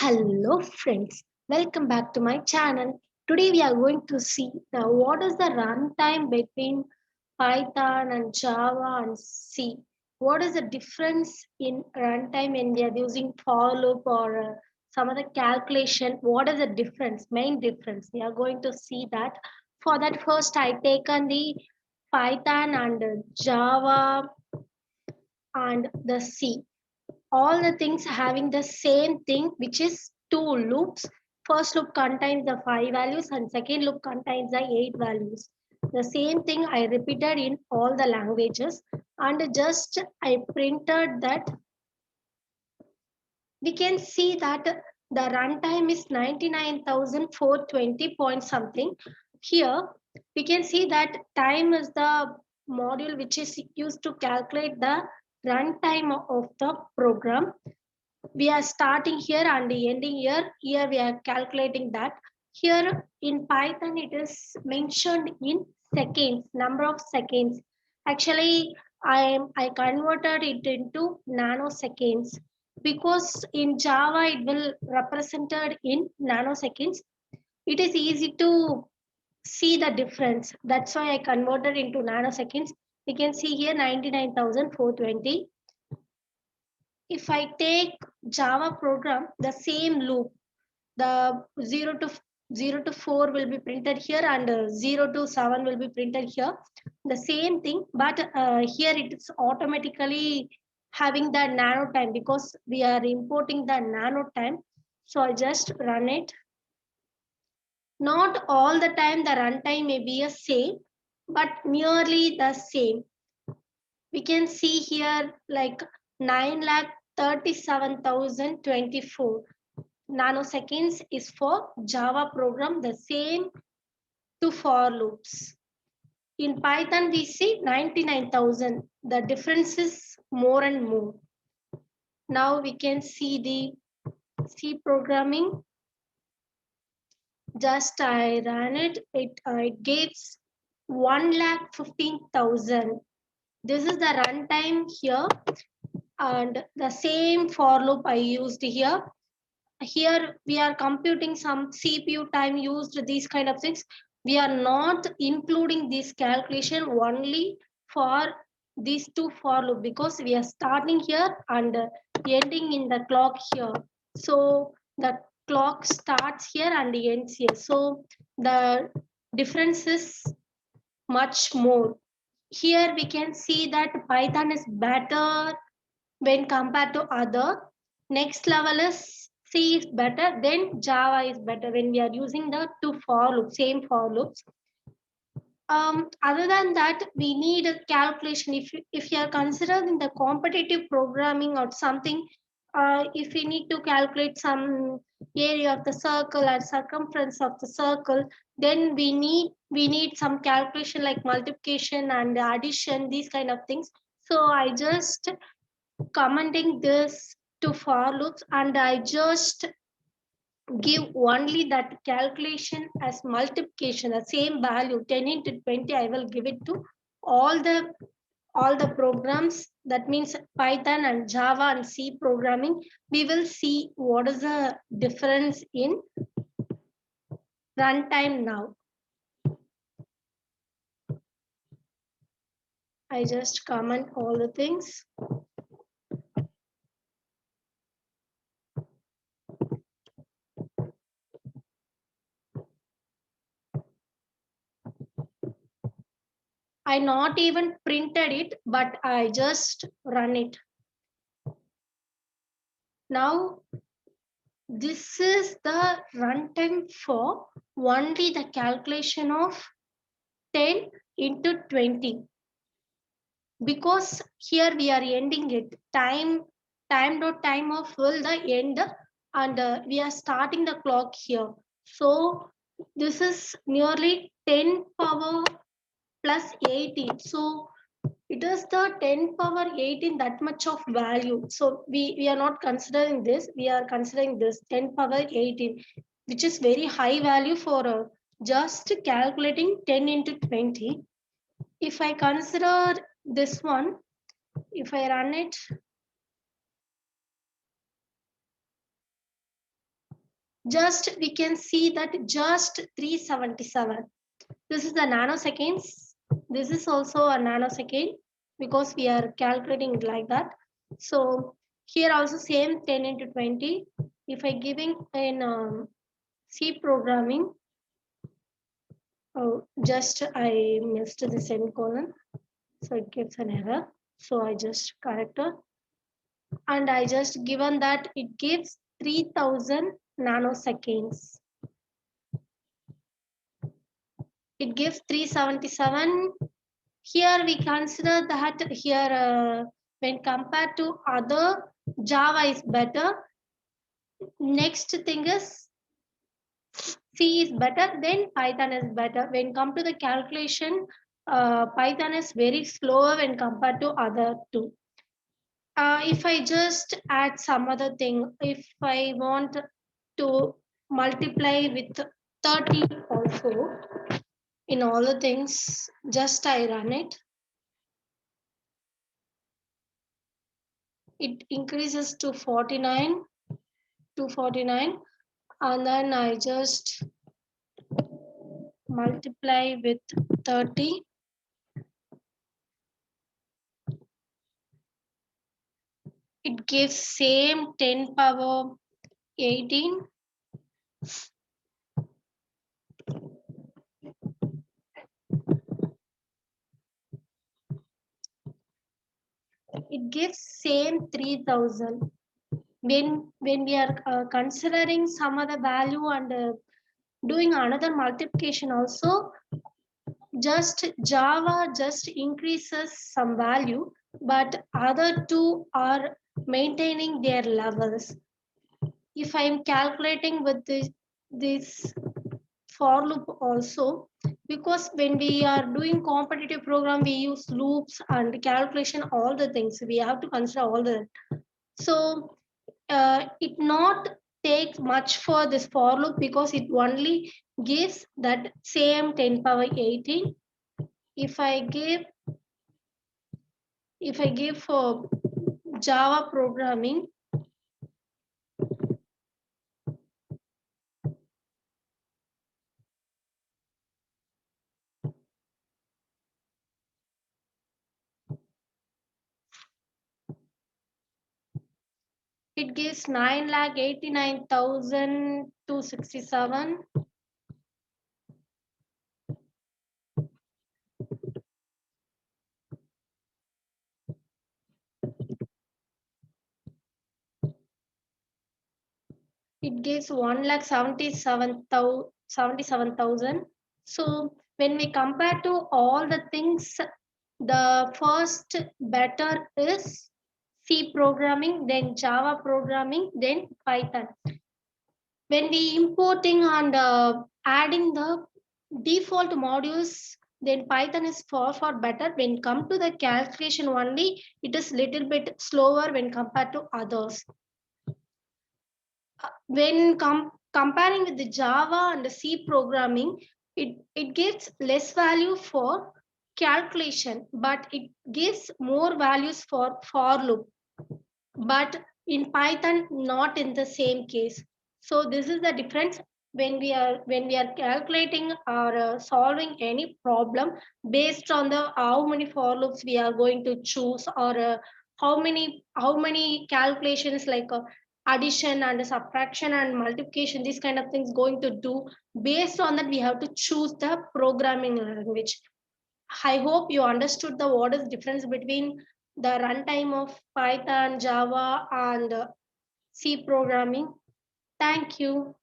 Hello friends, welcome back to my channel. Today we are going to see now what is the runtime between Python and Java and C. What is the difference in runtime when we are using for loop or some other calculation? What is the difference, main difference? We are going to see that. For that first I taken the Python and Java and the C, all the things having the same thing, which is two loops. First loop contains the 5 values and second loop contains the 8 values. The same thing I repeated in all the languages, and just I printed that. We can see that the runtime is 99,420 point something. Here we can see that time is the module which is used to calculate the runtime of the program. We are starting here and ending here. Here we are calculating that. Here in Python it is mentioned in seconds, number of seconds. Actually I converted it into nanoseconds, because in Java it will represented in nanoseconds. It is easy to see the difference, that's why I converted into nanoseconds. You can see here 99,420. If I take Java program, the same loop, the 0 to 4 will be printed here, and 0 to 7 will be printed here. The same thing, but here it is automatically having the nano time because we are importing the nano time. So I just run it. Not all the time the runtime may be a same, but nearly the same. We can see here like 9,37,024 nanoseconds is for Java program, the same to for loops. In Python, we see 99,000. The difference is more and more. Now we can see the C programming. Just I ran it. It gives 1,15,000. This is the runtime here, and the same for loop I used here. Here we are computing some CPU time used, these kind of things. We are not including this calculation only for these two for loop, because we are starting here and ending in the clock here. So the clock starts here and ends here. So the difference is much more. Here we can see that Python is better when compared to other. Next level is C is better, then Java is better when we are using the two for loops, same for loops. Other than that, we need a calculation. If you are considering the competitive programming or something, if we need to calculate some area of the circle or circumference of the circle, then we need some calculation like multiplication and addition, these kind of things. So I just commenting this to for loops, and I just give only that calculation as multiplication, the same value 10 into 20. I will give it to all the programs. That means Python and Java and C programming. We will see what is the difference in runtime now. I just comment all the things. I not even printed it, but I just run it. Now this is the runtime for only the calculation of 10 into 20, because here we are ending it. Time dot time of will the end, and we are starting the clock here. So this is nearly 10 power plus 18. So it is the 10 power 18, that much of value. So we are not considering this. We are considering this 10 power 18, which is very high value for just calculating 10 into 20. If I consider this one, if I run it, just we can see that just 377. This is the nanoseconds. This is also a nanosecond because we are calculating it like that. So here also same 10 into 20. If I giving in C programming, oh, just I missed the semicolon, so it gives an error. So I just correct it, and I just given that it gives 3000 nanoseconds. It gives 377. Here we consider that here when compared to other, Java is better. Next thing is C is better, then Python is better. When come to the calculation, Python is very slower when compared to other two. If I just add some other thing, if I want to multiply with 30 also, in all the things, just I run it. It increases to 49, and then I just multiply with 30. It gives same 10 power 18. It gives same 3000. When we are considering some other value and doing another multiplication also, just Java just increases some value, but other two are maintaining their levels. If I'm calculating with this for loop also, because when we are doing competitive program, we use loops and calculation, all the things we have to consider all the. So it not takes much for this for loop because it only gives that same 10 power 18. If I give for Java programming, it gives 9,89,267. It gives 1,77,000. So when we compare to all the things, the first better is C programming, then Java programming, then Python. When we importing and adding the default modules, then Python is far better. When come to the calculation only, it is little bit slower when compared to others. When comparing with the Java and the C programming, it gives less value for calculation, but it gives more values for loop. But in Python, not in the same case. So this is the difference when we are calculating or solving any problem based on the how many for loops we are going to choose, or how many calculations like addition and subtraction and multiplication, these kind of things going to do. Based on that, we have to choose the programming language. I hope you understood the what is difference between the runtime of Python, Java, and C programming. Thank you.